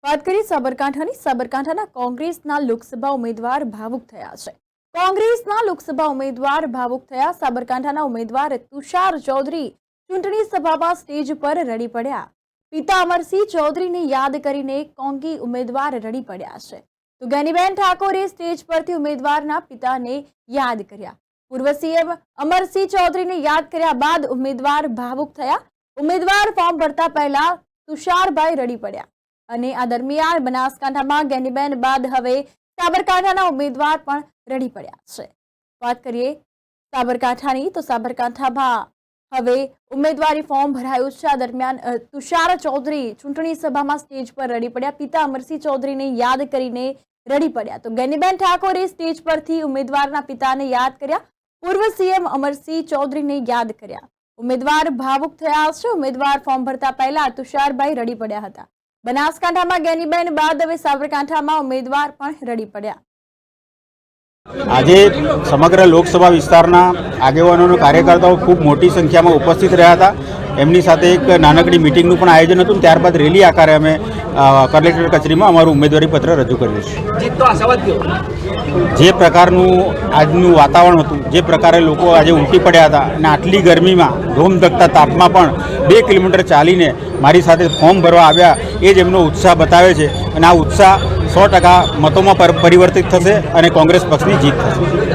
વાત કરીએ સાબરકાંઠાના કોંગ્રેસના લોકસભા ઉમેદવાર ભાવુક થયા છે। કોંગ્રેસના લોકસભા ઉમેદવાર ભાવુક થયા। સાબરકાંઠાના ઉમેદવાર તુષાર ચૌધરી ચૂંટણી સભામાં સ્ટેજ પર રડી પડ્યા। પિતા અમરસિંહ ચૌધરીને યાદ કરીને કોંગી ઉમેદવાર રડી પડ્યા છે। તો ગેનીબેન ઠાકોરે સ્ટેજ પરથી ઉમેદવારના પિતાને યાદ કર્યા। પૂર્વ સીએમ અમરસિંહ ચૌધરીને યાદ કર્યા બાદ ઉમેદવાર ભાવુક થયા। ઉમેદવાર ફોર્મ ભરતા પહેલા તુષારભાઈ રડી પડ્યા અને આ દરમિયાન બનાસકાંઠામાં ગેનીબેન બાદ હવે સાબરકાંઠાના ઉમેદવાર પણ રડી પડ્યા છે। વાત કરીએ સાબરકાંઠાની તો સાબરકાંઠામાં હવે ઉમેદવારી ફોર્મ ભરાયું છે। આ દરમિયાન તુષાર ચૌધરી ચૂંટણી સભામાં સ્ટેજ પર રડી પડ્યા। પિતા અમરસિંહ ચૌધરીને યાદ કરીને રડી પડ્યા। તો ગેનીબેન ઠાકોરે સ્ટેજ પરથી ઉમેદવારના પિતાને યાદ કર્યા। પૂર્વ સીએમ અમરસિંહ ચૌધરીને યાદ કર્યા। ઉમેદવાર ભાવુક થયા છે। ઉમેદવાર ફોર્મ ભરતા પહેલા તુષારભાઈ રડી પડ્યા હતા। બનાસકાંઠામાં ગેનીબેન બાદ હવે સાબરકાંઠામાં ઉમેદવાર પણ રડી પડ્યા। આજે સમગ્ર લોકસભા વિસ્તારના આગેવાનો અને કાર્યકર્તાઓ ખૂબ મોટી સંખ્યામાં ઉપસ્થિત રહ્યા હતા। એમની સાથે એક નાનકડી મિટિંગનું પણ આયોજન હતું। ત્યારબાદ રેલી આકારે અમે કલેક્ટર કચેરીમાં અમારું ઉમેદવારી પત્ર રજૂ કર્યું છે। જે પ્રકારનું આજનું વાતાવરણ હતું, જે પ્રકારે લોકો આજે ઉમટી પડ્યા હતા અને આટલી ગરમીમાં ધોમધકતા તાપમાં પણ 2 કિલોમીટર ચાલીને મારી સાથે ફોર્મ ભરવા આવ્યા, એ જ એમનો ઉત્સાહ બતાવે છે અને આ ઉત્સાહ 100% મતોમાં પરિવર્તિત થશે અને કોંગ્રેસ પક્ષની જીત થશે।